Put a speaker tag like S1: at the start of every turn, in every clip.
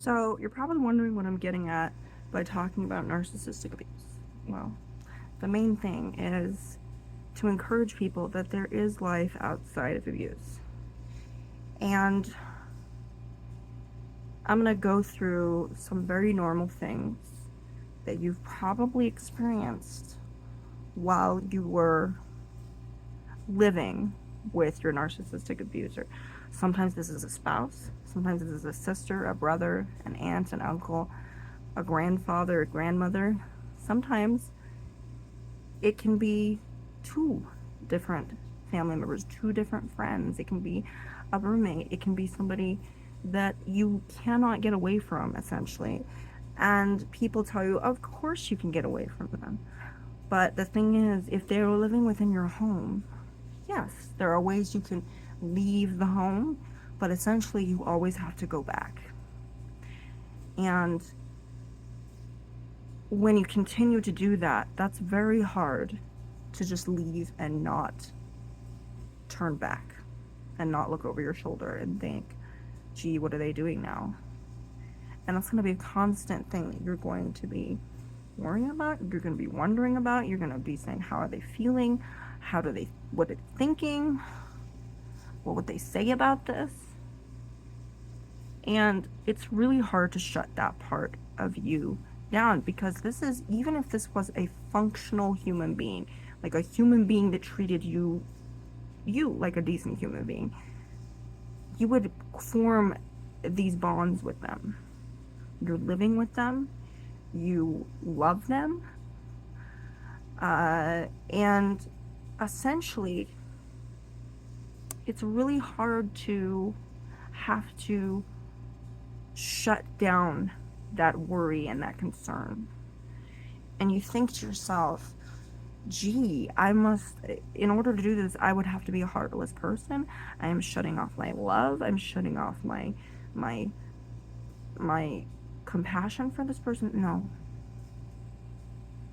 S1: So, you're probably wondering what I'm getting at by talking about narcissistic abuse. Well, the main thing is to encourage people that there is life outside of abuse. And I'm going to go through some very normal things that you've probably experienced while you were living with your narcissistic abuser. Sometimes this is a spouse, sometimes this is a sister, a brother, an aunt, an uncle, a grandfather, a grandmother. Sometimes it can be two different family members, two different friends. It can be a roommate. It can be somebody that you cannot get away from, essentially. And people tell you, of course you can get away from them. But the thing is, if they're living within your home, yes, there are ways you can leave the home, but essentially you always have to go back. And when you continue to do that, that's very hard to just leave and not turn back and not look over your shoulder and think, gee, what are they doing now? And that's going to be a constant thing that you're going to be worrying about, you're going to be wondering about, you're going to be saying, how are they feeling? What are they thinking? What would they say about this? And it's really hard to shut that part of you down, because this is, even if this was a functional human being, like a human being that treated you like a decent human being, you would form these bonds with them. You're living with them, you love them, and essentially it's really hard to have to shut down that worry and that concern. And you think to yourself, gee, in order to do this, I would have to be a heartless person. I am shutting off my love. I'm shutting off my compassion for this person. No.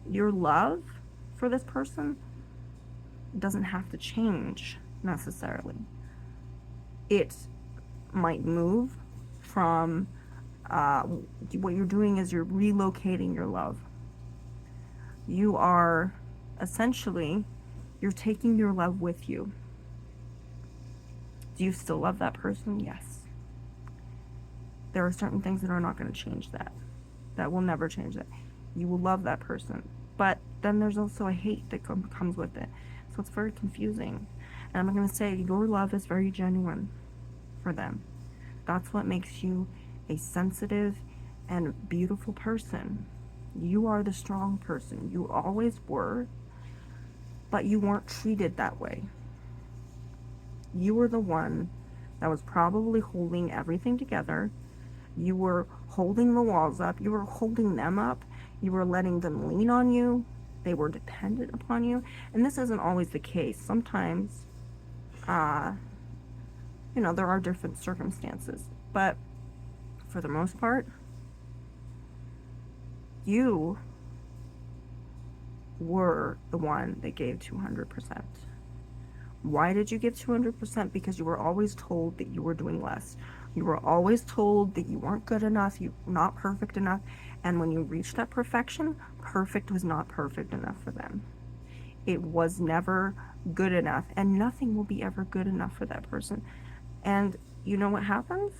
S1: Your love for this person doesn't have to change necessarily. It might move from, what you're doing is you're relocating your love. You are essentially, you're taking your love with you. Do you still love that person? Yes. There are certain things that are not going to change that. That will never change that. You will love that person. But then there's also a hate that comes with it. So it's very confusing. And I'm going to say your love is very genuine for them. That's what makes you a sensitive and beautiful person. You are the strong person. You always were, but you weren't treated that way. You were the one that was probably holding everything together. You were holding the walls up. You were holding them up. You were letting them lean on you. They were dependent upon you. And this isn't always the case. Sometimes, there are different circumstances. But for the most part, you were the one that gave 200%. Why did you give 200%? Because you were always told that you were doing less. You were always told that you weren't good enough, you were not perfect enough. And when you reached that perfection, perfect was not perfect enough for them. It was never good enough, and nothing will be ever good enough for that person. And you know what happens?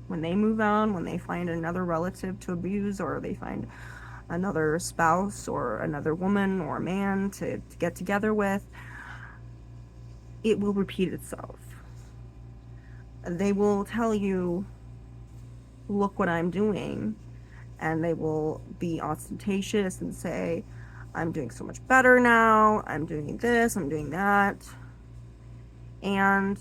S1: When they move on, when they find another relative to abuse, or they find another spouse or another woman or man to get together with, it will repeat itself. They will tell you, look what I'm doing, and they will be ostentatious and say, I'm doing so much better now, I'm doing this, I'm doing that. And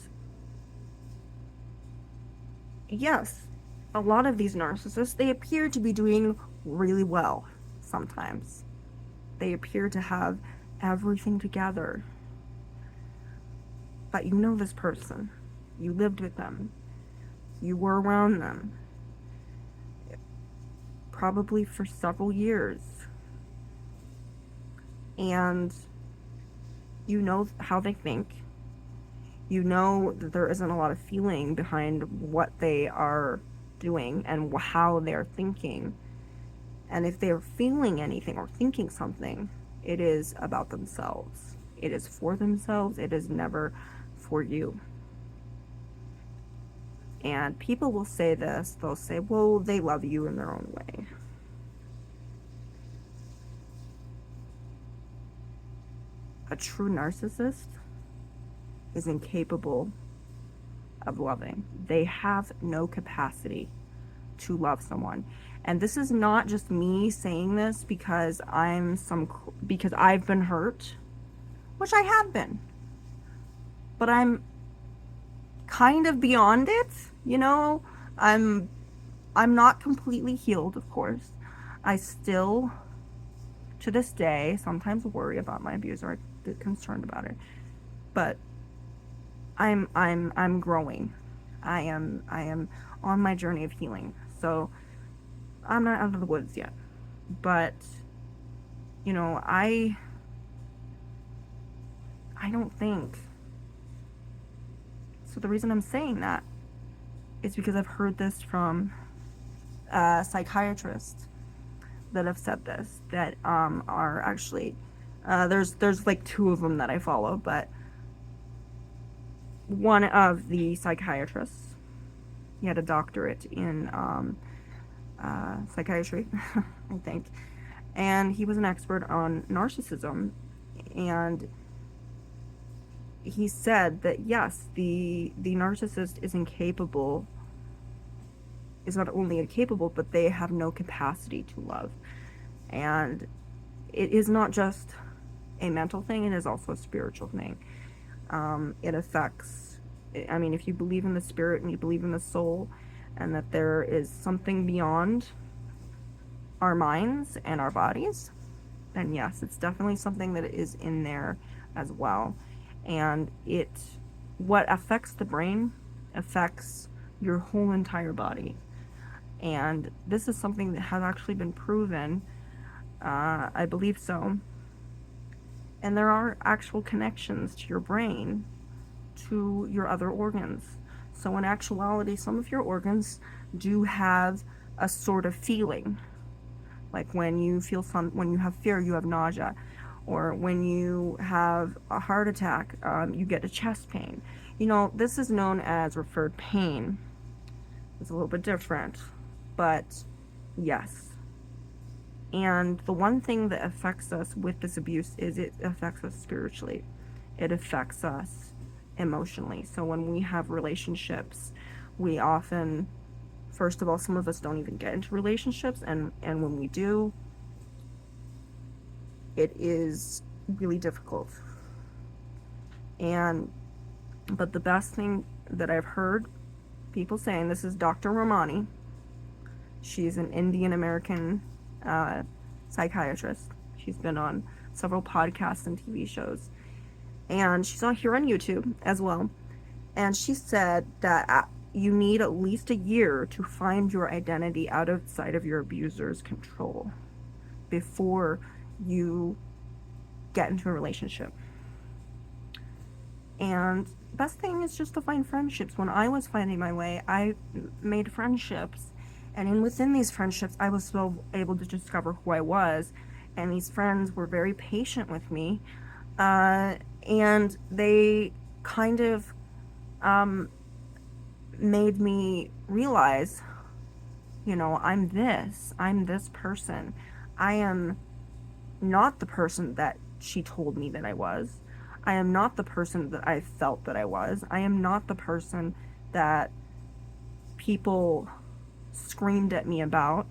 S1: yes, a lot of these narcissists, they appear to be doing really well sometimes. They appear to have everything together. But you know this person. You lived with them. You were around them. Probably for several years. And you know how they think. You know that there isn't a lot of feeling behind what they are doing and how they're thinking. And if they're feeling anything or thinking something, it is about themselves. It is for themselves. It is never for you. And people will say this, they'll say, well, they love you in their own way. A true narcissist is incapable of loving. They have no capacity to love someone. And this is not just me saying this because because I've been hurt, which I have been. But I'm kind of beyond it, you know? I'm not completely healed, of course. I still, to this day, sometimes worry about my abuser. I get concerned about it. But I'm growing. I am on my journey of healing. So I'm not out of the woods yet. But you know, I don't think. So the reason I'm saying that is because I've heard this from psychiatrists that have said this, that are actually there's like two of them that I follow, but one of the psychiatrists, he had a doctorate in psychiatry, I think, and he was an expert on narcissism, and he said that yes, the narcissist is incapable, is not only incapable, but they have no capacity to love. And it is not just a mental thing, it is also a spiritual thing. It affects, I mean, if you believe in the spirit and you believe in the soul, and that there is something beyond our minds and our bodies, then yes, it's definitely something that is in there as well. And what affects the brain affects your whole entire body. And this is something that has actually been proven, I believe so. And there are actual connections to your brain to your other organs. So in actuality, some of your organs do have a sort of feeling. Like when you when you have fear, you have nausea. Or when you have a heart attack, you get a chest pain. You know, this is known as referred pain. It's a little bit different, but yes. And the one thing that affects us with this abuse is it affects us spiritually. It affects us emotionally. So when we have relationships, we often, first of all, some of us don't even get into relationships, and when we do, it is really difficult. But the best thing that I've heard people saying, this is Dr. Romani. She's an Indian American psychiatrist. She's been on several podcasts and TV shows. And she's on here on YouTube as well. And she said that you need at least a year to find your identity outside of your abuser's control before you get into a relationship. And best thing is just to find friendships. When I was finding my way, I made friendships, and within these friendships, I was still able to discover who I was, and these friends were very patient with me, and they kind of made me realize, you know, I'm this person. I am not the person that she told me that I was. I am not the person that I felt that I was. I am not the person that people screamed at me about.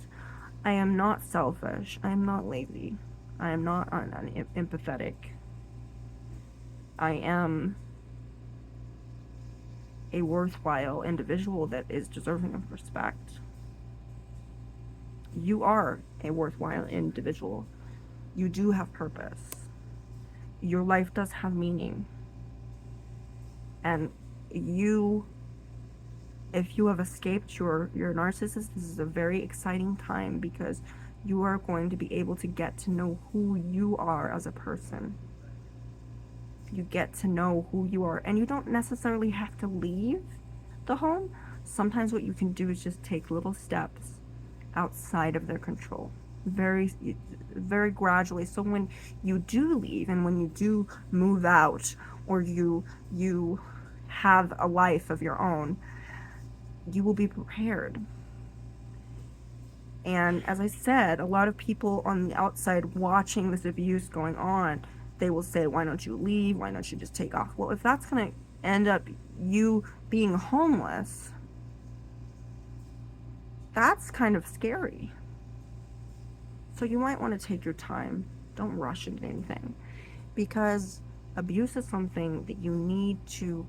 S1: I am not selfish. I am not lazy. I am not empathetic. I am a worthwhile individual that is deserving of respect. You are a worthwhile individual. You do have purpose. Your life does have meaning. And if you have escaped your narcissist, this is a very exciting time, because you are going to be able to get to know who you are as a person. You get to know who you are, and you don't necessarily have to leave the home. Sometimes what you can do is just take little steps outside of their control, very, very gradually. So when you do leave and when you do move out, or you have a life of your own, you will be prepared. And as I said, a lot of people on the outside watching this abuse going on, they will say, why don't you leave? Why don't you just take off? Well, if that's going to end up you being homeless, that's kind of scary. So you might want to take your time. Don't rush into anything, because abuse is something that you need to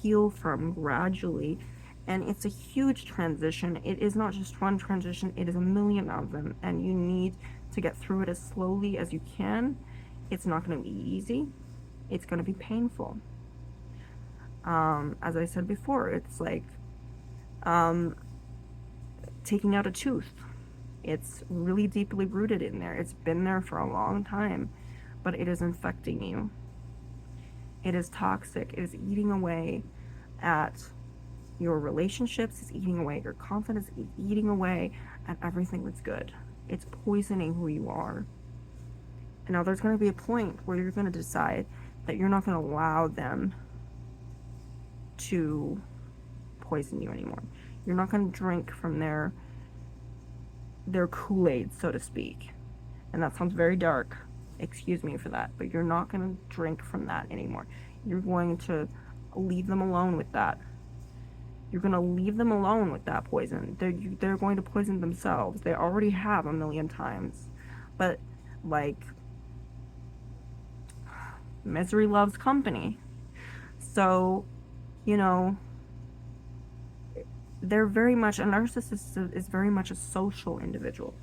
S1: heal from gradually, and it's a huge transition. It is not just one transition, it is a million of them, and you need to get through it as slowly as you can. It's not going to be easy. It's going to be painful. As I said before, it's like taking out a tooth. It's really deeply rooted in there. It's been there for a long time, but it is infecting you. It is toxic. It is eating away at your relationships. It's eating away at your confidence. It's eating away at everything that's good. It's poisoning who you are. And now there's going to be a point where you're going to decide that you're not going to allow them to poison you anymore. You're not going to drink from their Kool-Aid, so to speak. And that sounds very dark. Excuse me for that. But you're not going to drink from that anymore. You're going to leave them alone with that. You're going to leave them alone with that poison. They're going to poison themselves. They already have a million times. But, like, misery loves company. So, you know, they're very much, a narcissist is very much a social individual.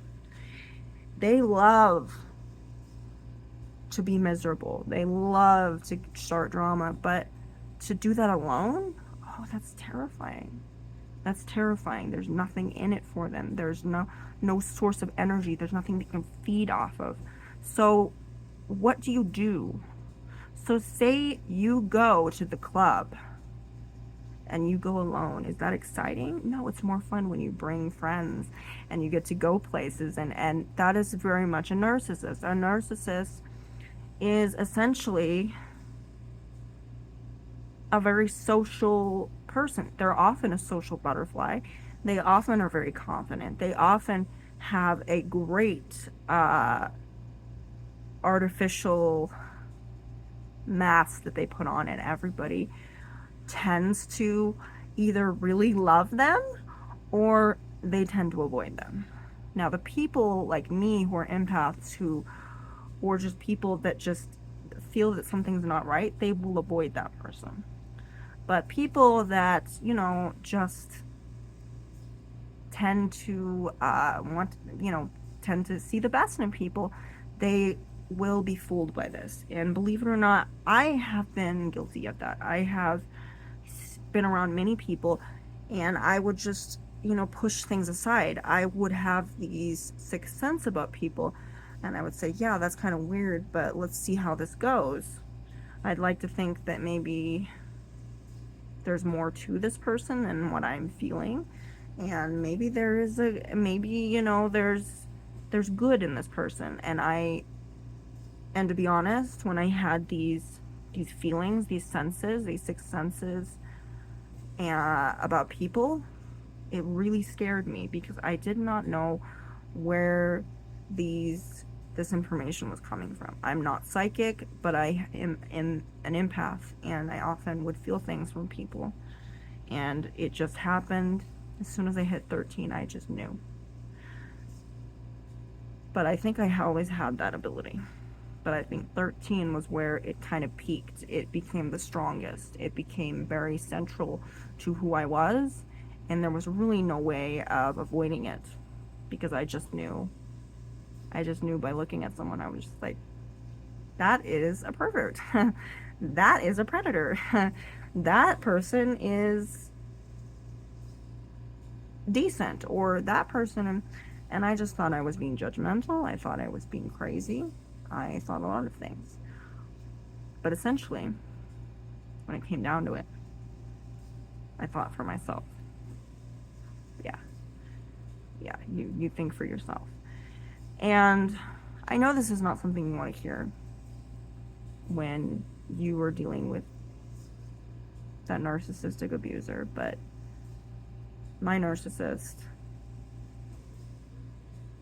S1: They love to be miserable. They love to start drama, but to do that alone, oh, that's terrifying. That's terrifying. There's nothing in it for them. There's no source of energy. There's nothing they can feed off of. So what do you do? So say you go to the club and you go alone. Is that exciting? No, it's more fun when you bring friends and you get to go places, and that is very much a narcissist. A narcissist is essentially a very social person. They're often a social butterfly. They often are very confident. They often have a great artificial mask that they put on, and everybody tends to either really love them or they tend to avoid them. Now, the people like me who are empaths, or just people that just feel that something's not right, they will avoid that person. But people that, just tend to tend to see the best in people, they will be fooled by this. And believe it or not, I have been guilty of that. I have been around many people, and I would just, push things aside. I would have these sixth sense about people, and I would say, yeah, that's kind of weird, but let's see how this goes. I'd like to think that maybe there's more to this person than what I'm feeling, and maybe there's good in this person. And to be honest, when I had these feelings, these senses, these sixth senses, about people, it really scared me, because I did not know where this information was coming from. I'm not psychic, but I am an empath, and I often would feel things from people. And it just happened as soon as I hit 13. I just knew. But I think I always had that ability. But I think 13 was where it kind of peaked. It became the strongest. It became very central to who I was, and there was really no way of avoiding it, because I just knew. I just knew by looking at someone. I was just like, that is a pervert. That is a predator. That person is decent, or that person, and I just thought I was being judgmental. I thought I was being crazy. I thought a lot of things. But essentially, when it came down to it, I thought for myself. yeah, you think for yourself. And I know this is not something you want to hear when you are dealing with that narcissistic abuser, but my narcissist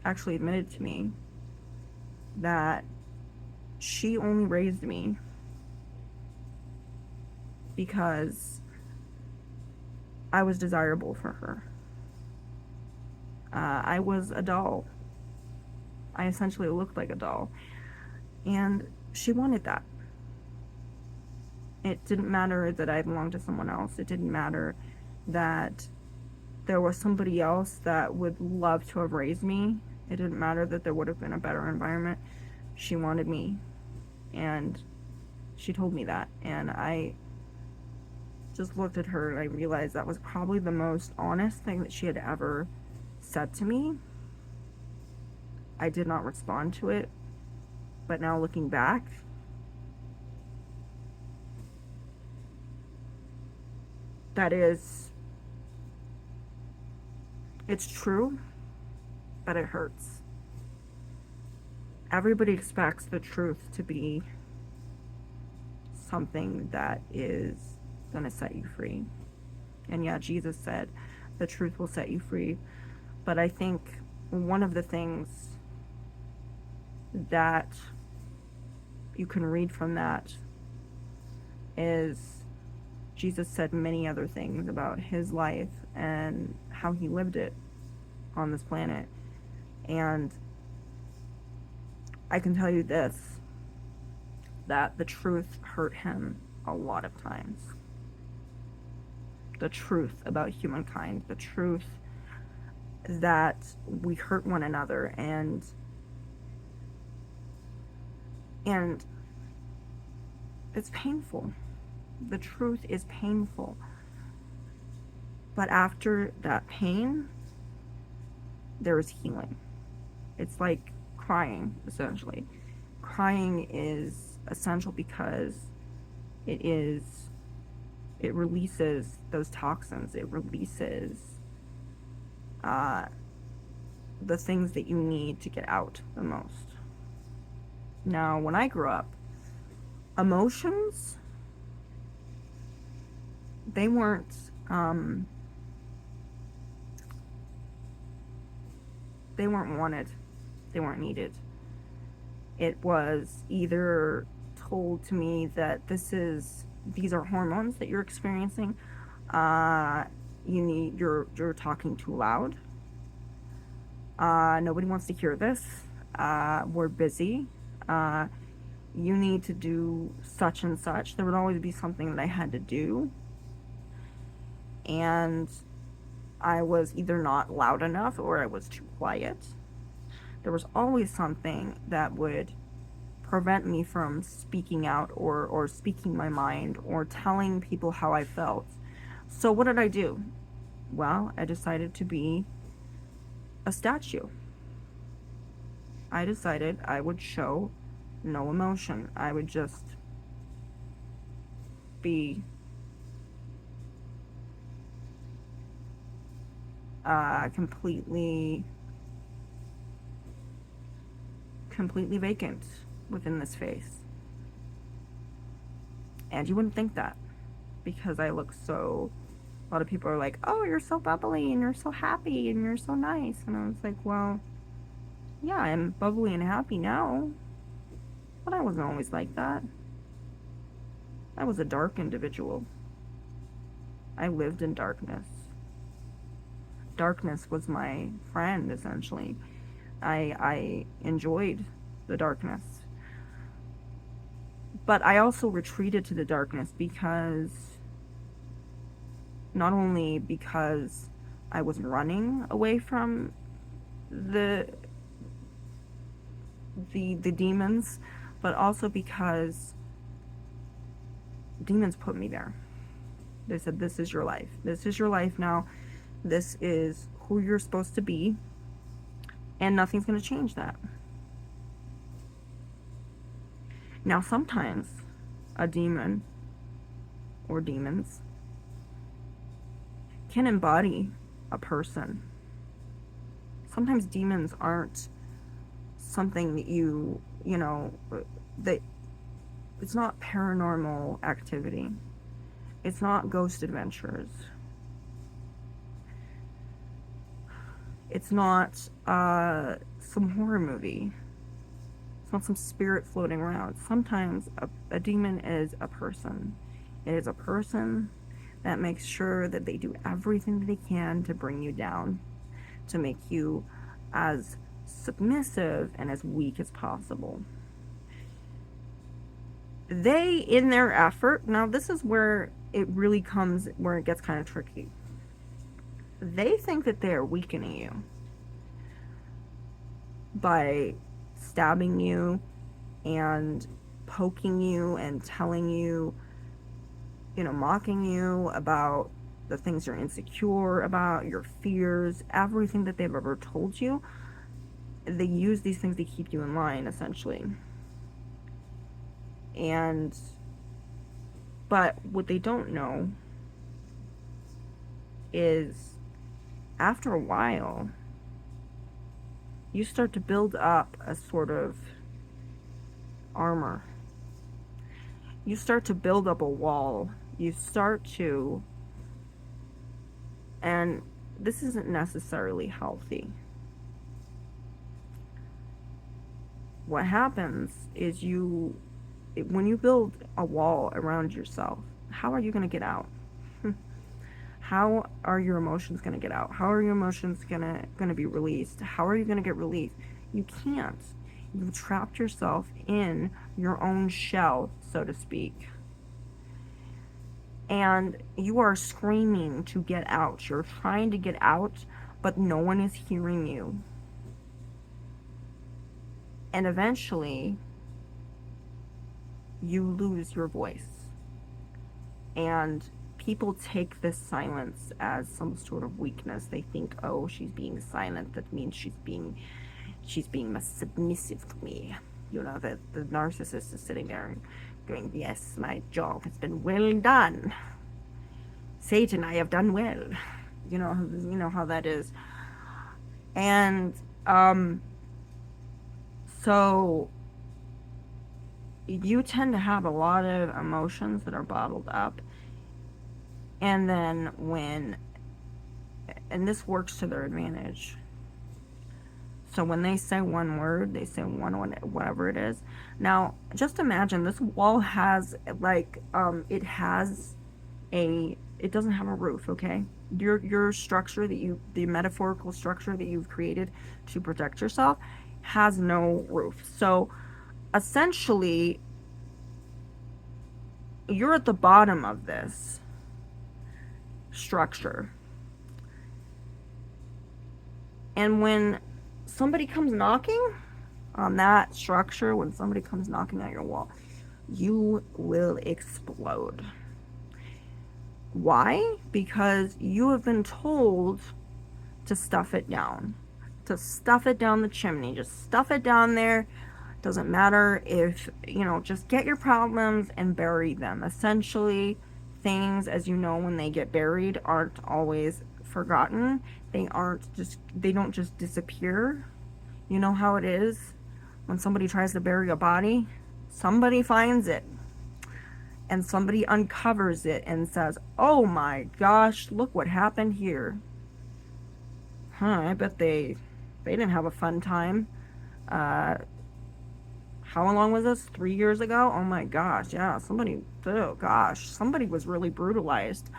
S1: actually admitted to me that she only raised me because I was desirable for her. I was a doll. I essentially looked like a doll. And she wanted that. It didn't matter that I belonged to someone else. It didn't matter that there was somebody else that would love to have raised me. It didn't matter that there would have been a better environment. She wanted me. And she told me that. And I just looked at her and I realized that was probably the most honest thing that she had ever said to me. I did not respond to it. But now looking back, it's true, but it hurts. Everybody expects the truth to be something that is going to set you free. And yeah, Jesus said the truth will set you free. But I think one of the things that you can read from that is Jesus said many other things about his life and how he lived it on this planet. And I can tell you this, that the truth hurt him a lot of times. The truth about humankind, the truth that we hurt one another, and it's painful. The truth is painful. But after that pain, there is healing. It's like crying, essentially. Crying is essential because it releases those toxins. It releases the things that you need to get out the most. Now, when I grew up, emotions, they weren't wanted. They weren't needed. It was either told to me that these are hormones that you're experiencing. You're talking too loud. Nobody wants to hear this. We're busy. You need to do such and such. There would always be something that I had to do. And I was either not loud enough or I was too quiet. There was always something that would prevent me from speaking out or speaking my mind or telling people how I felt. So what did I do? Well, I decided to be a statue. I decided I would show no emotion. I would just be completely vacant within this face. And you wouldn't think that because I look so, a lot of people are like, oh, you're so bubbly and you're so happy and you're so nice. And I was like, well, yeah, I'm bubbly and happy now, but I wasn't always like that. I was a dark individual. I lived in darkness. Darkness was my friend, essentially. I enjoyed the darkness. But I also retreated to the darkness because, not only because I was running away from the demons, but also because demons put me there. They said, this is your life. This is your life now. This is who you're supposed to be. And nothing's going to change that. Now, sometimes a demon or demons can embody a person. sometimes demons aren't something that you know, that it's not paranormal activity. It's not ghost adventures. It's not some horror movie. It's not some spirit floating around. Sometimes a demon is a person. It is a person that makes sure that they do everything that they can to bring you down, to make you as submissive and as weak as possible. They, in their effort, now this is where it really comes, where it gets kind of tricky. They think that they are weakening you by stabbing you and poking you and telling you, mocking you about the things you're insecure about, your fears, everything that they've ever told you. They use these things to keep you in line, essentially. But what they don't know is after a while, you start to build up a sort of armor. You start to build up a wall. You start to, and this isn't necessarily healthy. What happens is when you build a wall around yourself, how are you going to get out? How are your emotions going to get out? How are your emotions going to be released? How are you going to get relief? You can't. You've trapped yourself in your own shell, so to speak. And you are screaming to get out. You're trying to get out, but no one is hearing you. And eventually, you lose your voice. And people take this silence as some sort of weakness. They think, oh, she's being silent. That means she's being submissive to me. The narcissist is sitting there going, yes, my job has been well done. Satan, I have done well. You know how that is. And so you tend to have a lot of emotions that are bottled up. And then and this works to their advantage. So when they say one word, they say one whatever it is. Now, just imagine this wall has it doesn't have a roof, okay? Your structure the metaphorical structure that you've created to protect yourself has no roof. So essentially, you're at the bottom of this structure. And when somebody comes knocking on that structure, when somebody comes knocking at your wall, you will explode. Why? Because you have been told to stuff it down. To stuff it down the chimney. Just stuff it down there. Doesn't matter if, just get your problems and bury them. Essentially, things, as you know, when they get buried, aren't always forgotten. They don't just disappear. You know how it is when somebody tries to bury a body? Somebody finds it. And somebody uncovers it and says, oh my gosh, look what happened here. I bet they didn't have a fun time. How long was this? 3 years ago? Oh my gosh, yeah, somebody was really brutalized.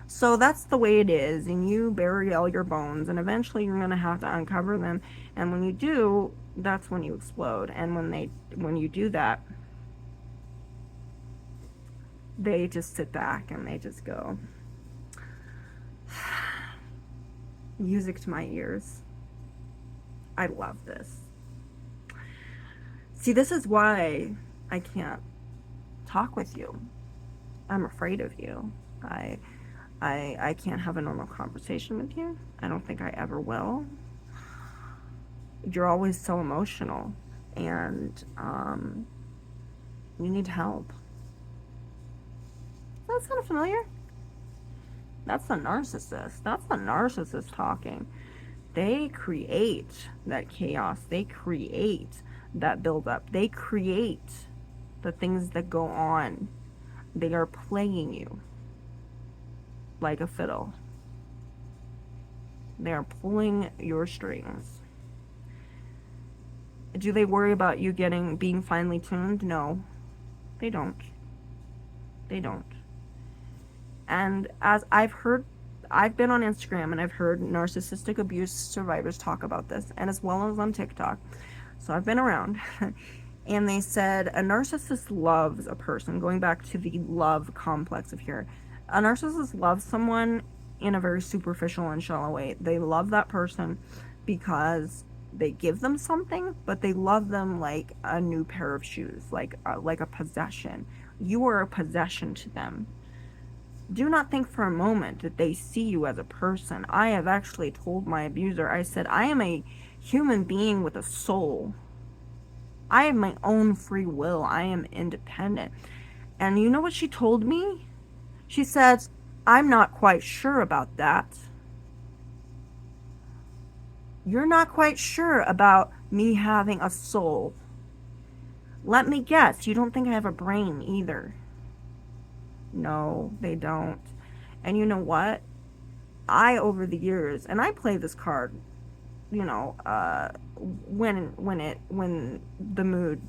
S1: So that's the way it is, and you bury all your bones, and eventually you're going to have to uncover them, and when you do, that's when you explode. And when you do that, they just sit back and they just go, music to my ears. I love this. See, this is why I can't talk with you. I'm afraid of you. I can't have a normal conversation with you. I don't think I ever will. You're always so emotional, and you need help. Does that sound familiar? That's the narcissist. That's the narcissist talking. They create that chaos. They create that buildup. They create the things that go on. They are playing you like a fiddle. They are pulling your strings. Do they worry about you being finely tuned? No, they don't. They don't. And as I've been on Instagram and I've heard narcissistic abuse survivors talk about this, and as well as on TikTok. So I've been around. And they said a narcissist loves a person, going back to the love complex of here. A narcissist loves someone in a very superficial and shallow way. They love that person because they give them something, but they love them like a new pair of shoes, like a possession. You are a possession to them. Do not think for a moment that they see you as a person. I have actually told my abuser, I said, I am a human being with a soul. I have my own free will. I am independent. And you know what she told me? She said, I'm not quite sure about that. You're not quite sure about me having a soul. Let me guess, you don't think I have a brain either. No, they don't. And you know what? Over the years, and I play this card, you know, when the mood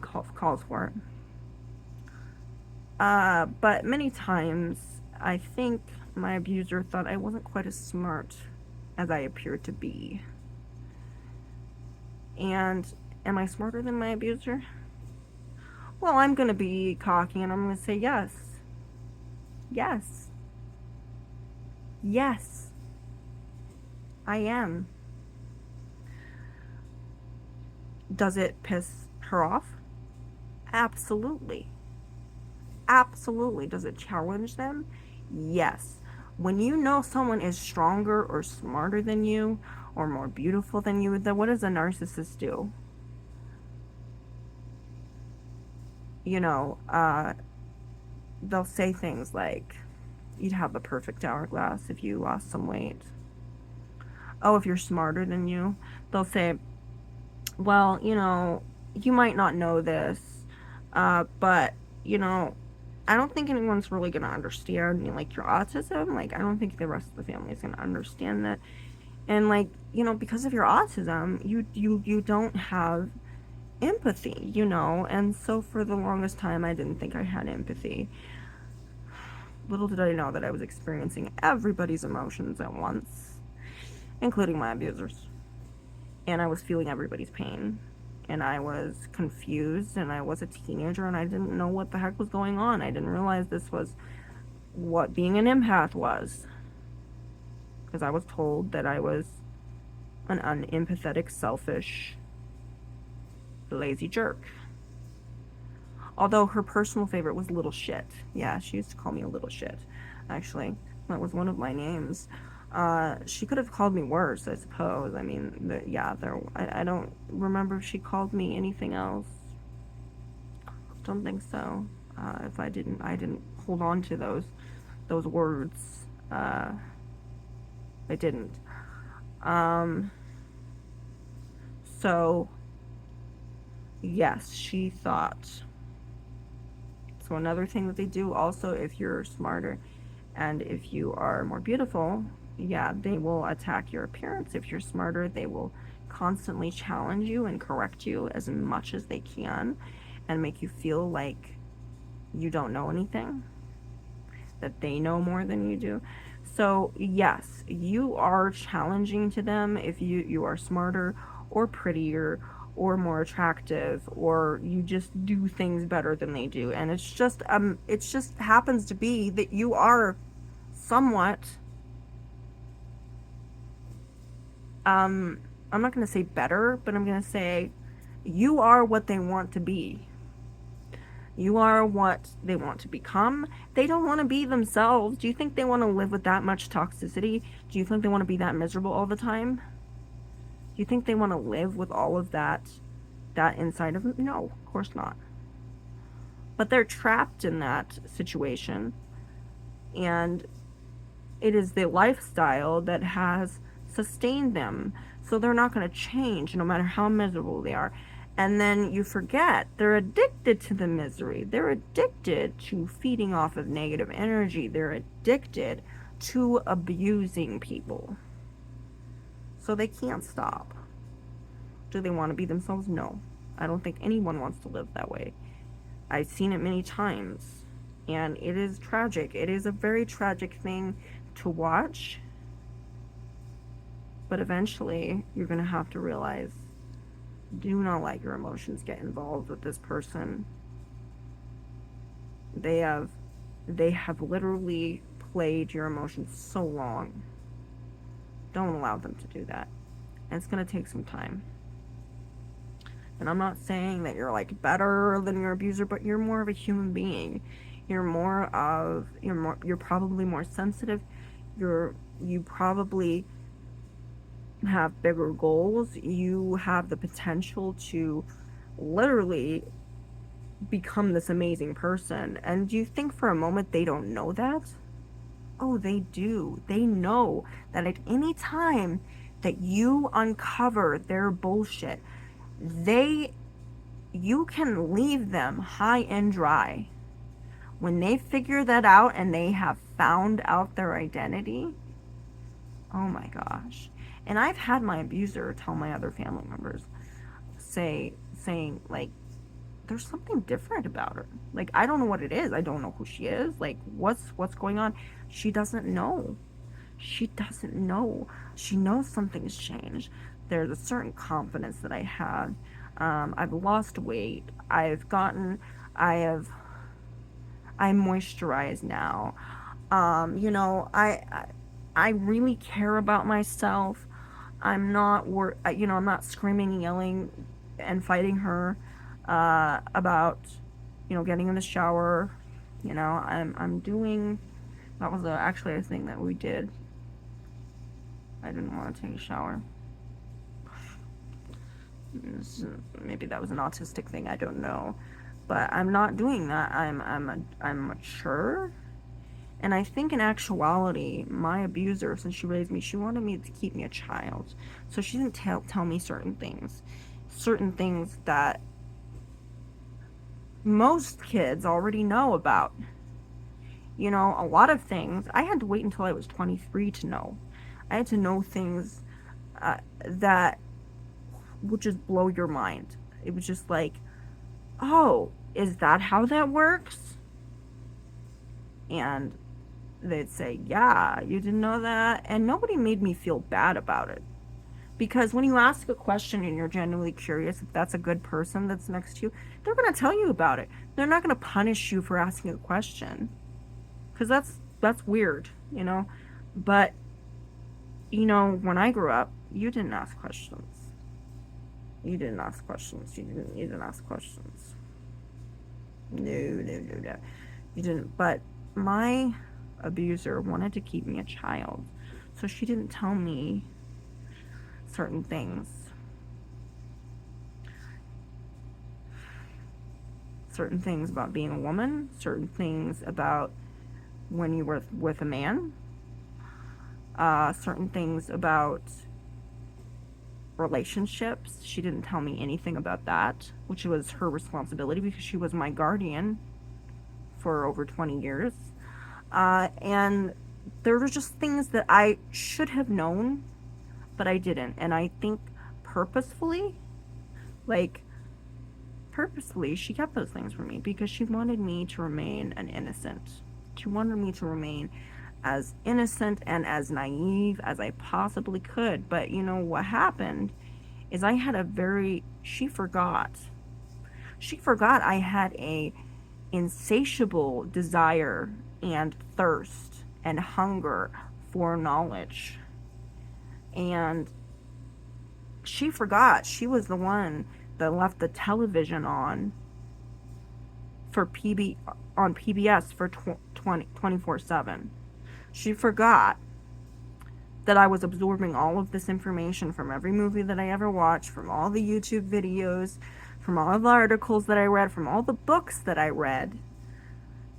S1: calls for it. But many times, I think my abuser thought I wasn't quite as smart as I appeared to be. And am I smarter than my abuser? Well, I'm going to be cocky and I'm going to say yes. Yes. Yes. I am. Does it piss her off? Absolutely. Absolutely. Does it challenge them? Yes. When you know someone is stronger or smarter than you or more beautiful than you, then what does a narcissist do? You know, they'll say things like, you'd have the perfect hourglass if you lost some weight. Oh, if you're smarter than you, they'll say, well, you know, you might not know this, but, you know, I don't think anyone's really going to understand, like, your autism. Like, I don't think the rest of the family is going to understand that. And, like, you know, because of your autism, you don't have empathy, you know. And so for the longest time, I didn't think I had empathy. Little did I know that I was experiencing everybody's emotions at once, including my abusers. And I was feeling everybody's pain. And I was confused, and I was a teenager, and I didn't know what the heck was going on. I didn't realize this was what being an empath was. Because I was told that I was an unempathetic, selfish, lazy jerk. Although her personal favorite was Little Shit. Yeah, she used to call me a little shit, actually. That was one of my names. She could have called me worse, I suppose. I mean, I don't remember if she called me anything else. Don't think so. If I didn't hold on to those words. I didn't. So, yes, she thought. So another thing that they do also, if you're smarter and if you are more beautiful, yeah, they will attack your appearance. If you're smarter, they will constantly challenge you and correct you as much as they can and make you feel like you don't know anything, that they know more than you do. So yes, you are challenging to them if you are smarter or prettier or more attractive, or you just do things better than they do. And it just happens to be that you are somewhat I'm not going to say better, but I'm going to say you are what they want to be. You are what they want to become. They don't want to be themselves. Do you think they want to live with that much toxicity? Do you think they want to be that miserable all the time? Do you think they want to live with all of that inside of them? No, of course not. But they're trapped in that situation. And It is the lifestyle that has sustained them. So they're not going to change no matter how miserable they are. And then you forget they're addicted to the misery. They're addicted to feeding off of negative energy. They're addicted to abusing people. So they can't stop. Do they want to be themselves? No. I don't think anyone wants to live that way. I've seen it many times. And it is tragic. It is a very tragic thing to watch. But eventually, you're going to have to realize, do not let your emotions get involved with this person. They have literally played your emotions so long. Don't allow them to do that. And it's going to take some time. And I'm not saying that you're like better than your abuser, but you're more of a human being. You're probably more sensitive. You probably have bigger goals. You have the potential to literally become this amazing person. And do you think for a moment they don't know that? Oh, they do. They know that at any time that you uncover their bullshit, you can leave them high and dry. When they figure that out and they have found out their identity, oh my gosh. And I've had my abuser tell my other family members, saying like, there's something different about her. Like, I don't know what it is. I don't know who she is. Like, what's going on? She doesn't know. She doesn't know. She knows something's changed. There's a certain confidence that I have. I've lost weight. I'm moisturized now. I really care about myself. I'm not screaming and yelling and fighting her about getting in the shower. I'm doing, that was actually a thing that we did. I didn't want to take a shower. Maybe that was an autistic thing, I don't know, but I'm not doing that. I'm mature. And I think in actuality, my abuser, since she raised me, she wanted me to keep me a child. So she didn't tell me certain things that most kids already know about. A lot of things, I had to wait until I was 23 to know. I had to know things that would just blow your mind. It was just like, oh, is that how that works? And they'd say, yeah, you didn't know that? And nobody made me feel bad about it. Because when you ask a question and you're genuinely curious if that's a good person that's next to you, they're going to tell you about it. They're not going to punish you for asking a question. Because that's weird, But, when I grew up, you didn't ask questions. You didn't ask questions. You didn't ask questions. No. You didn't. But my abuser wanted to keep me a child. So she didn't tell me certain things. Certain things about being a woman. Certain things about when you were with a man. Certain things about relationships. She didn't tell me anything about that, which was her responsibility because she was my guardian for over 20 years. And there were just things that I should have known, but I didn't. And I think purposefully, she kept those things from me because she wanted me to remain an innocent. She wanted me to remain as innocent and as naive as I possibly could. But what happened is she forgot I had a insatiable desire and thirst and hunger for knowledge. And she forgot she was the one that left the television on PBS for 24/7. She forgot that I was absorbing all of this information from every movie that I ever watched, from all the YouTube videos, from all the articles that I read, from all the books that I read.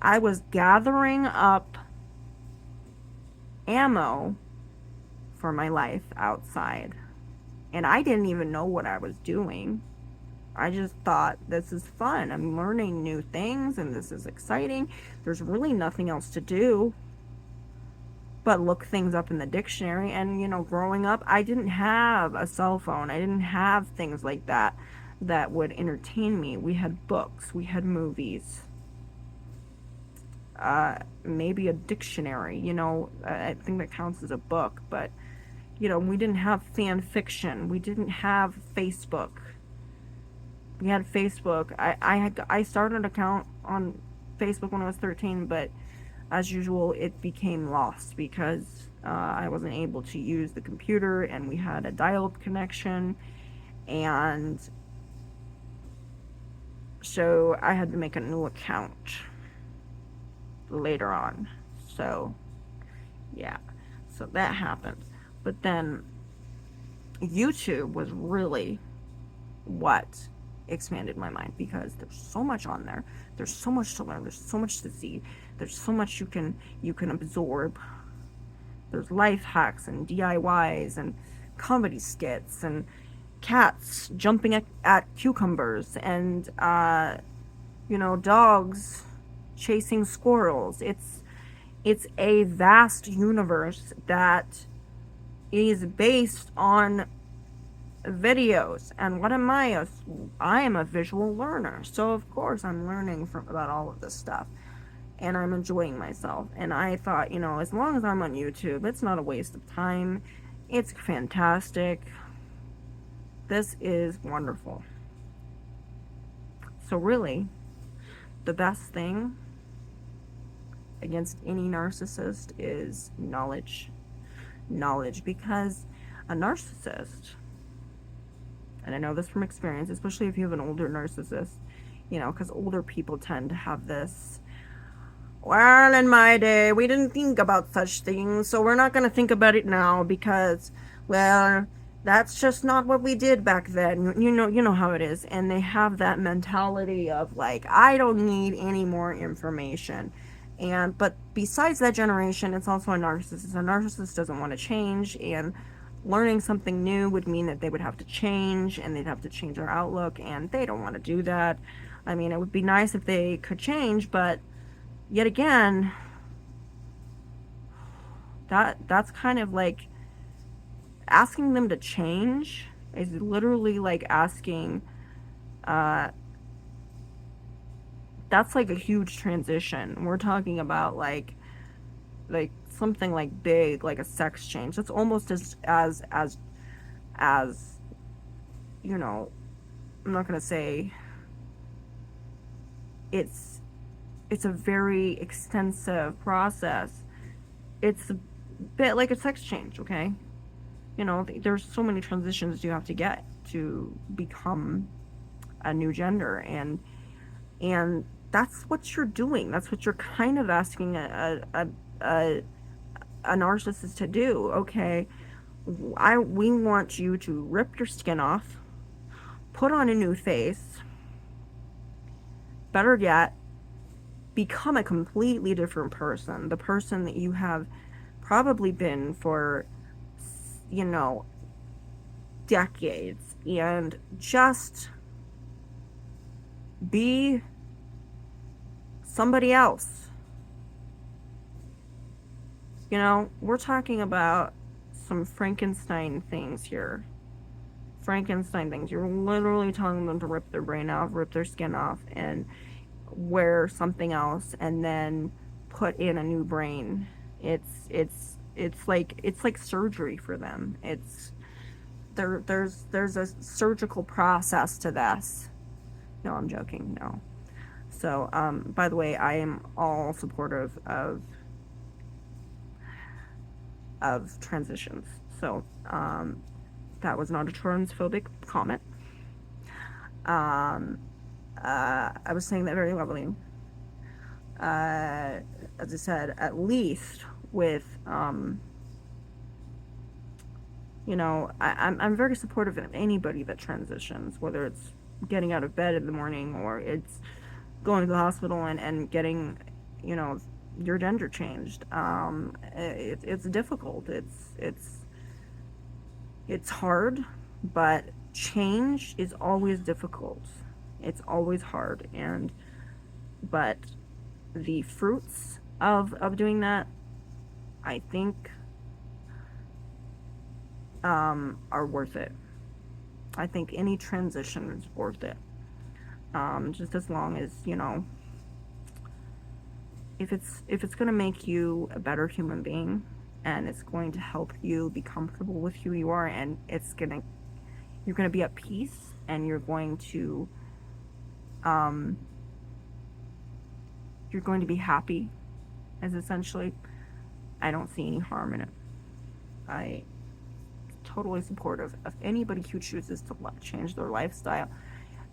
S1: I was gathering up ammo for my life outside. And I didn't even know what I was doing. I just thought, this is fun. I'm learning new things and this is exciting. There's really nothing else to do but look things up in the dictionary. And, growing up, I didn't have a cell phone. I didn't have things like that that would entertain me. We had books, we had movies, maybe a dictionary, I think that counts as a book, but, we didn't have fan fiction. We didn't have Facebook. We had Facebook. I started an account on Facebook when I was 13, but as usual, it became lost because I wasn't able to use the computer, and we had a dial-up connection, and so I had to make a new account later on. So, yeah. So that happened. But then YouTube was really what expanded my mind, because there's so much on there. There's so much to learn. There's so much to see. There's so much you can absorb. There's life hacks and DIYs and comedy skits and cats jumping at cucumbers and dogs chasing squirrels. It's a vast universe that is based on videos. And what am I? I am a visual learner, so of course I'm learning about all of this stuff, and I'm enjoying myself. And I thought, as long as I'm on YouTube, it's not a waste of time. It's fantastic. This is wonderful. So really, the best thing against any narcissist is knowledge. Because a narcissist, and I know this from experience, especially if you have an older narcissist, because older people tend to have this, well, in my day, we didn't think about such things, so we're not going to think about it now because, well, that's just not what we did back then. You know how it is. And they have that mentality of like, I don't need any more information. But besides that generation, it's also a narcissist. A narcissist doesn't want to change, and learning something new would mean that they would have to change, and they'd have to change their outlook, and they don't want to do that. I mean, it would be nice if they could change, but yet again, that's kind of like asking them to change is literally like asking, that's like a huge transition. We're talking about like something like big, like a sex change. That's almost as I'm not gonna say it's a very extensive process. It's a bit like a sex change, okay? There's so many transitions you have to get to become a new gender, and that's what you're doing. That's what you're kind of asking a narcissist to do. Okay, we want you to rip your skin off, put on a new face, better yet, become a completely different person, the person that you have probably been for, decades, and just be somebody else. We're talking about some Frankenstein things here. You're literally telling them to rip their brain off, rip their skin off, and wear something else, and then put in a new brain. It's like surgery for them. There's a surgical process to this. No, I'm joking. No. So, by the way, I am all supportive of transitions. So, that was not a transphobic comment. I was saying that very lovely. As I said, at least with, I'm very supportive of anybody that transitions, whether it's getting out of bed in the morning or it's going to the hospital and getting, your gender changed. It's difficult. It's hard, but change is always difficult. It's always hard, and but the fruits of doing that, I think, are worth it. I think any transition is worth it. Just as long as, if it's going to make you a better human being, and it's going to help you be comfortable with who you are, and you're going to be at peace, and um you're going to be happy, as essentially, I don't see any harm in it. I totally supportive of anybody who chooses to change their lifestyle,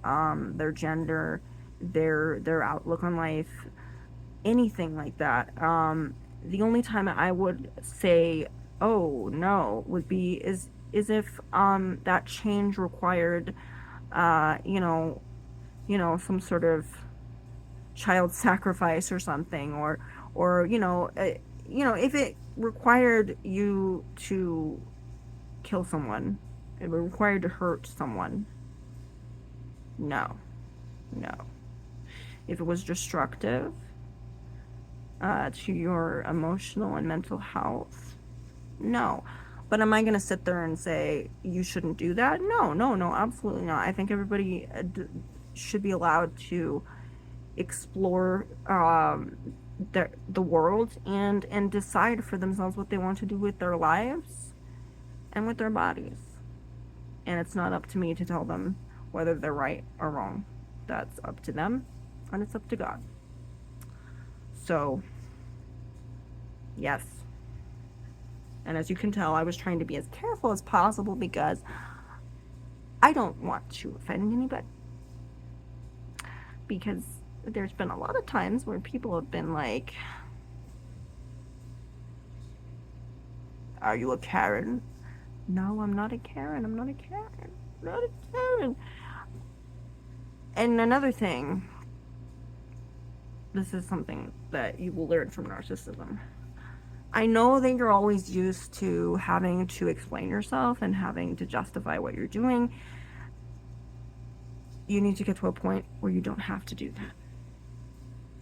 S1: their gender, their outlook on life, anything like that. The only time I would say, oh no, would be is if that change required, uh, you know, some sort of child sacrifice or something, or if it required you to kill someone, it required to hurt someone. No, no. If it was destructive, to your emotional and mental health, no. But am I going to sit there and say you shouldn't do that? No, no, no, absolutely not. I think everybody should be allowed to explore, the world, and decide for themselves what they want to do with their lives and with their bodies. And it's not up to me to tell them whether they're right or wrong. That's up to them, and it's up to God. So, yes. And as you can tell, I was trying to be as careful as possible because I don't want to offend anybody. Because there's been a lot of times where people have been like, are you a Karen? No, I'm not a Karen. I'm not a Karen. I'm not a Karen. And another thing, this is something that you will learn from narcissism. I know that you're always used to having to explain yourself and having to justify what you're doing. You need to get to a point where you don't have to do that.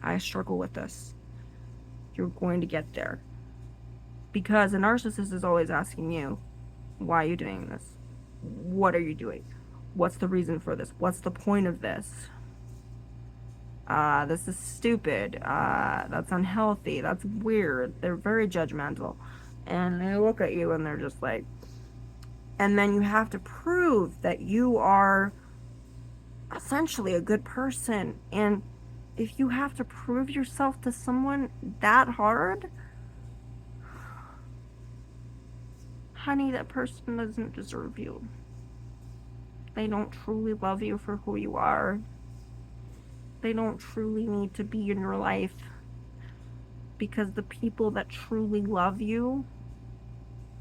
S1: I struggle with this. You're going to get there. Because a narcissist is always asking you, why are you doing this? What are you doing? What's the reason for this? What's the point of this? This is stupid. That's unhealthy. That's weird. They're very judgmental. And they look at you and they're just like, and then you have to prove that you are essentially a good person. And if you have to prove yourself to someone that hard, honey, that person doesn't deserve you. They don't truly love you for who you are. They don't truly need to be in your life, because the people that truly love you,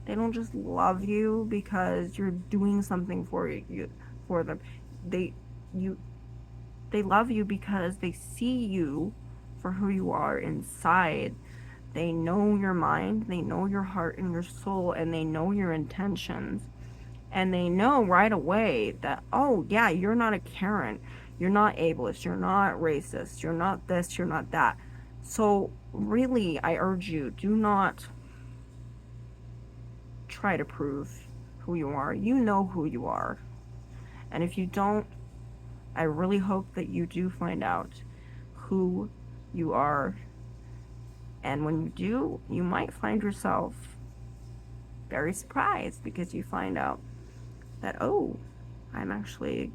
S1: they don't just love you because you're doing something for them. They love you because they see you for who you are inside. They know your mind, they know your heart and your soul, and they know your intentions. And they know right away that, oh yeah, you're not a Karen, you're not ableist, you're not racist, you're not this, you're not that. So really, I urge you, do not try to prove who you are. You know who you are. And if you don't, I really hope that you do find out who you are. And when you do, you might find yourself very surprised, because you find out that, oh, I'm actually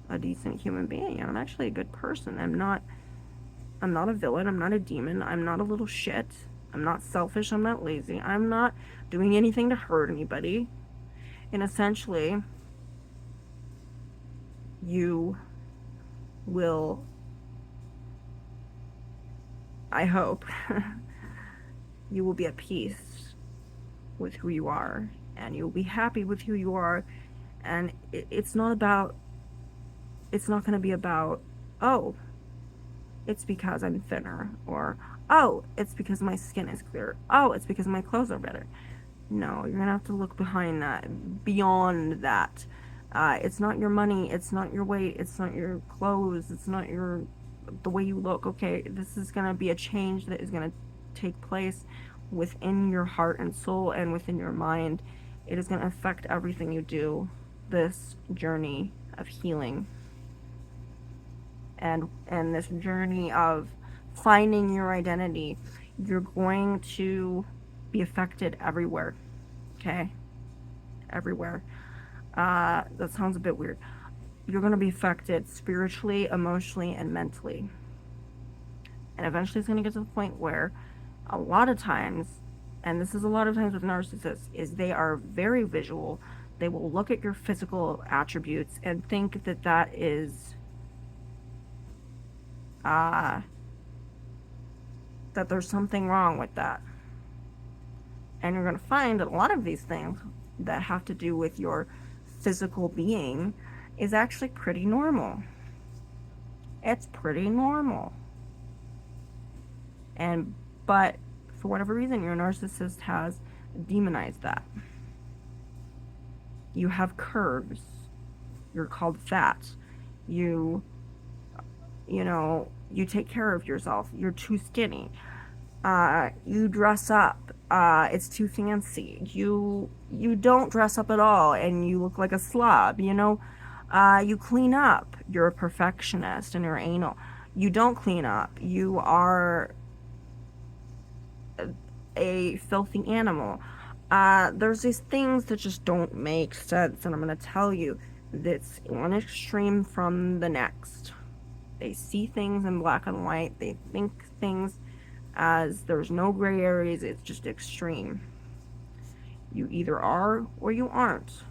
S1: a decent human being. I'm actually a good person. I'm not a villain. I'm not a demon. I'm not a little shit. I'm not selfish. I'm not lazy. I'm not doing anything to hurt anybody. And essentially, you will, I hope, you will be at peace with who you are, and you'll be happy with who you are. And it's not going to be about, oh, it's because I'm thinner, or Oh, it's because my skin is clearer. Oh, it's because my clothes are better. No, you're gonna have to look behind that, beyond that. It's not your money, it's not your weight, it's not your clothes, it's not the way you look. Okay, this is gonna be a change that is gonna take place within your heart and soul and within your mind. It is gonna affect everything you do. This journey of healing and this journey of finding your identity, you're going to be affected everywhere. Okay, everywhere. That sounds a bit weird. You're going to be affected spiritually, emotionally, and mentally. And eventually it's going to get to the point where a lot of times, and this is a lot of times with narcissists, is they are very visual. They will look at your physical attributes and think that that is that there's something wrong with that. And you're going to find that a lot of these things that have to do with your physical being is actually pretty normal. It's pretty normal. But for whatever reason, your narcissist has demonized that. You have curves. You're called fat. You take care of yourself. You're too skinny. You dress up. It's too fancy. You don't dress up at all, and you look like a slob. You clean up. You're a perfectionist, and you're anal. You don't clean up. You are a filthy animal. There's these things that just don't make sense, and I'm going to tell you that's one extreme from the next. They see things in black and white. They think things as there's no gray areas. It's just extreme. You either are or you aren't.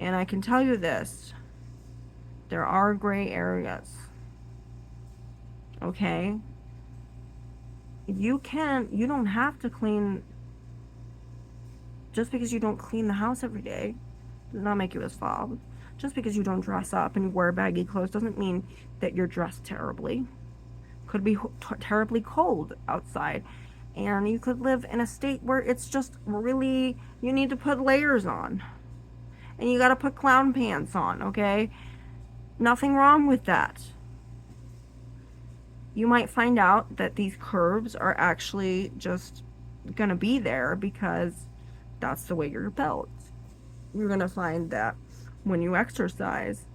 S1: And I can tell you this. There are gray areas. Okay? You don't have to clean. Just because you don't clean the house every day does not make you a slob. Just because you don't dress up and you wear baggy clothes doesn't mean that you're dressed terribly. Could be terribly cold outside, and you could live in a state where it's just really, you need to put layers on, and you gotta put clown pants on, okay? Nothing wrong with that. You might find out that these curves are actually just gonna be there because that's the way you're built. You're gonna find that when you exercise,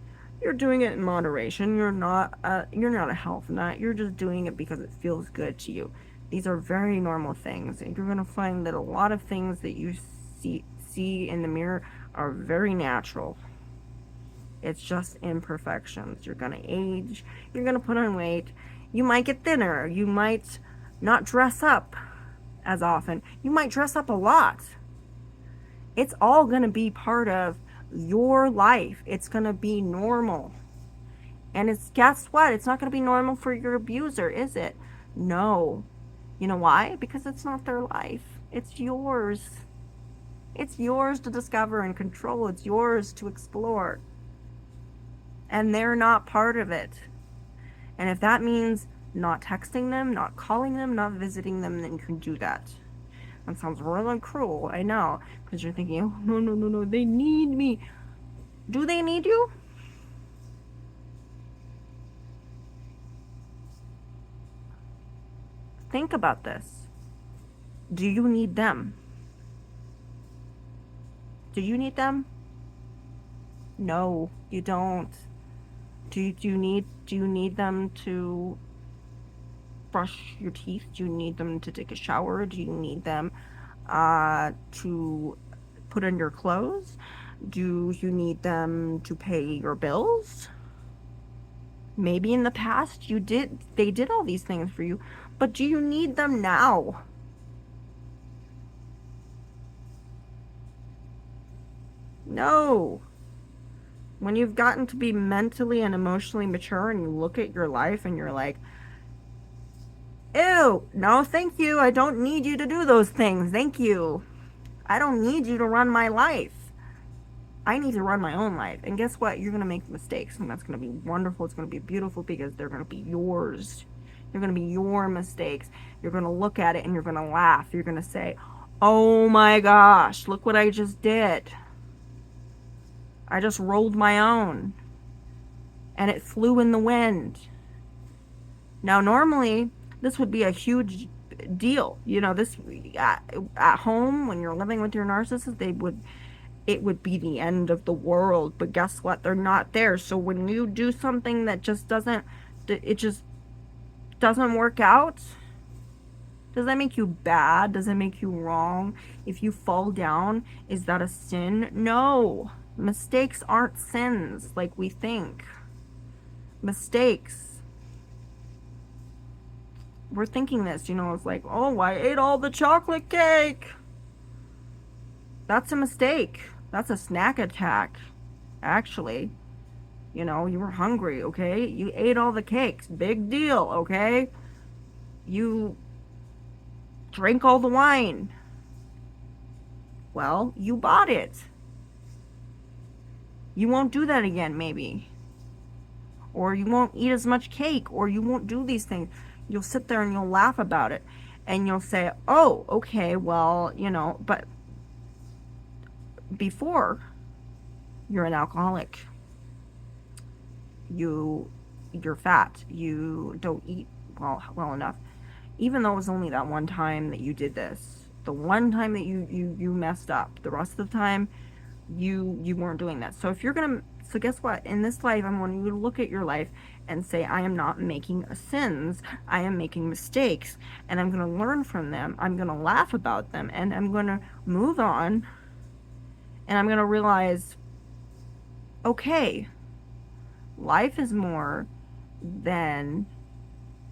S1: you're doing it in moderation. You're not a health nut. You're just doing it because it feels good to you. These are very normal things, and you're gonna find that a lot of things that you see in the mirror are very natural. It's just imperfections. You're gonna age. You're gonna put on weight. You might get thinner. You might not dress up as often. You might dress up a lot. It's all gonna be part of your life. It's gonna be normal. And guess what? It's not gonna be normal for your abuser, is it? No. You know why? Because it's not their life. It's yours. It's yours to discover and control. It's yours to explore. And they're not part of it. And if that means not texting them, not calling them, not visiting them, then you can do that. That sounds really cruel, I know, because you're thinking, oh, no, they need me. Do they need you? Think about this. Do you need them? Do you need them? No, you don't. Do you need them to brush your teeth? Do you need them to take a shower? Do you need them to put on your clothes? Do you need them to pay your bills? Maybe in the past they did all these things for you, but do you need them now? No. When you've gotten to be mentally and emotionally mature and you look at your life and you're like, ew, no, thank you. I don't need you to do those things. Thank you. I don't need you to run my life. I need to run my own life. And guess what? You're going to make mistakes, and that's going to be wonderful. It's going to be beautiful because they're going to be yours. They're going to be your mistakes. You're going to look at it and you're going to laugh. You're going to say, oh my gosh, look what I just did. I just rolled my own and it flew in the wind. Now, normally, this would be a huge deal. You know, this at home when you're living with your narcissist, it would be the end of the world. But guess what? They're not there. So when you do something that just doesn't, it just doesn't work out, does that make you bad? Does it make you wrong? If you fall down, is that a sin? No. Mistakes aren't sins like we think. Mistakes. We're thinking this, you know, it's like, oh, I ate all the chocolate cake. That's a mistake. That's a snack attack, actually. You know, you were hungry, okay? You ate all the cakes. Big deal, okay? You drank all the wine. Well, you bought it. You won't do that again, maybe. Or you won't eat as much cake, or you won't do these things. You'll sit there and you'll laugh about it. And you'll say, oh, okay, well, you know, but before you're an alcoholic, you're fat, you don't eat well enough. Even though it was only that one time that you did this, the one time that you messed up, the rest of the time you weren't doing that. So so guess what? In this life, I want you to look at your life and say, I am not making sins. I am making mistakes, and I'm going to learn from them. I'm going to laugh about them, and I'm going to move on, and I'm going to realize, okay, life is more than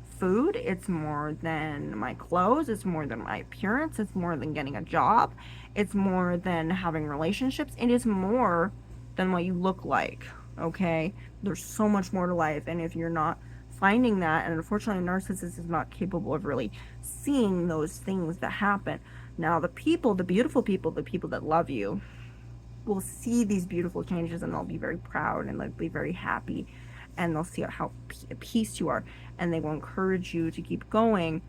S1: food. It's more than my clothes. It's more than my appearance. It's more than getting a job. It's more than having relationships. It is more than what you look like, okay? There's so much more to life, and if you're not finding that, and unfortunately a narcissist is not capable of really seeing those things that happen. Now, the beautiful people, the people that love you, will see these beautiful changes, and they'll be very proud, and they'll be very happy, and they'll see how at peace you are, and they will encourage you to keep going.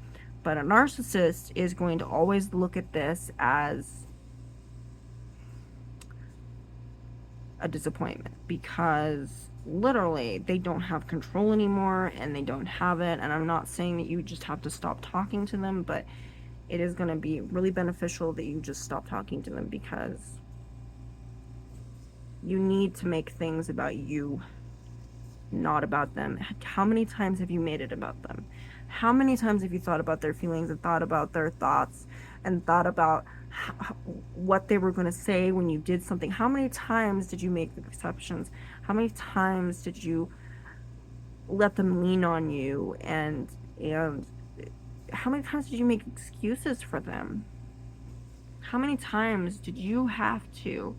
S1: But a narcissist is going to always look at this as a disappointment, because literally they don't have control anymore, and they don't have it. And I'm not saying that you just have to stop talking to them, but it is going to be really beneficial that you just stop talking to them, because you need to make things about you, not about them. How many times have you made it about them? How many times have you thought about their feelings and thought about their thoughts and thought about what they were going to say when you did something? How many times did you make exceptions? How many times did you let them lean on you? And how many times did you make excuses for them? How many times did you have to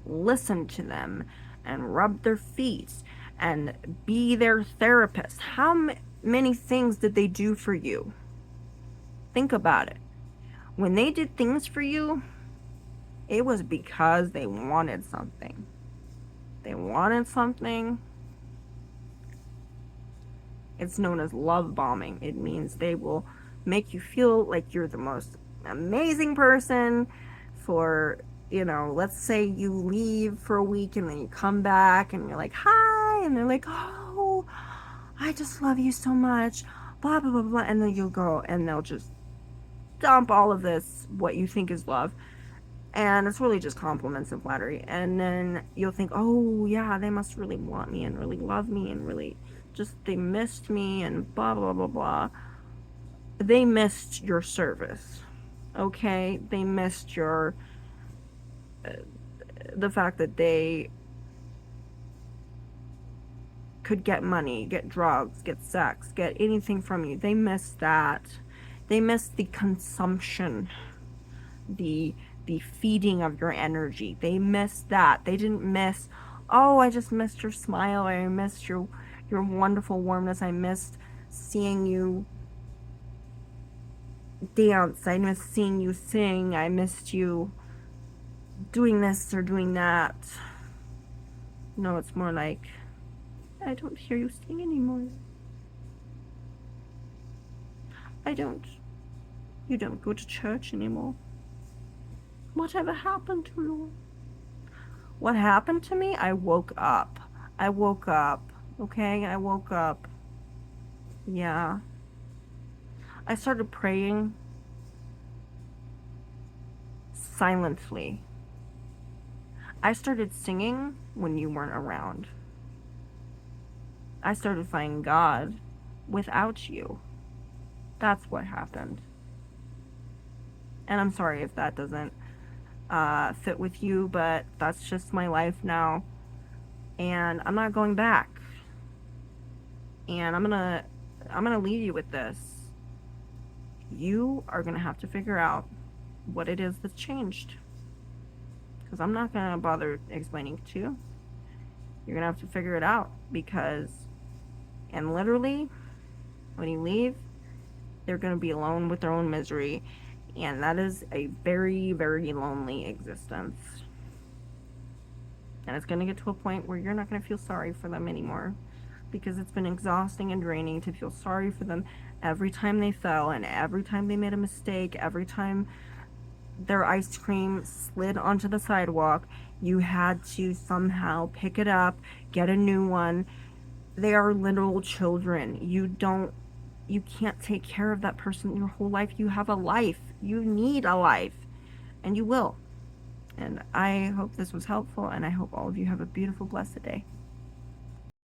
S1: listen to them and rub their feet and be their therapist? How many things did they do for you? Think about it. When they did things for you, it was because they wanted something. They wanted something. It's known as love bombing. It means they will make you feel like you're the most amazing person for, you know, let's say you leave for a week and then you come back and you're like, hi, and they're like, oh, I just love you so much, blah, blah, blah, blah, and then you'll go and they'll just dump all of this, what you think is love, and it's really just compliments and flattery, and then you'll think, oh yeah, they must really want me and really love me and really just, they missed me and blah, blah, blah, blah. They missed your service, okay? They missed your, the fact that they could get money, get drugs, get sex, get anything from you. They missed that. They missed the consumption, the feeding of your energy. They missed that. They didn't miss, oh, I just missed your smile. I missed your wonderful warmness. I missed seeing you dance. I missed seeing you sing. I missed you doing this or doing that. No, it's more like, I don't hear you sing anymore. I don't. You don't go to church anymore. Whatever happened to you? What happened to me? I woke up. I woke up. Okay? I woke up. Yeah. I started praying silently. I started singing when you weren't around. I started finding God without you. That's what happened. And I'm sorry if that doesn't fit with you, but that's just my life now. And I'm not going back. And I'm gonna leave you with this. You are gonna have to figure out what it is that's changed. Because I'm not gonna bother explaining it to you. You're gonna have to figure it out because, and literally, when you leave, they're gonna be alone with their own misery, and that is a very, very lonely existence. And it's gonna get to a point where you're not gonna feel sorry for them anymore, because it's been exhausting and draining to feel sorry for them every time they fell and every time they made a mistake, every time their ice cream slid onto the sidewalk. You had to somehow pick it up, get a new one. They are literal children. You can't take care of that person your whole life. You have a life. You need a life. And you will. And I hope this was helpful, and I hope all of you have a beautiful, blessed day.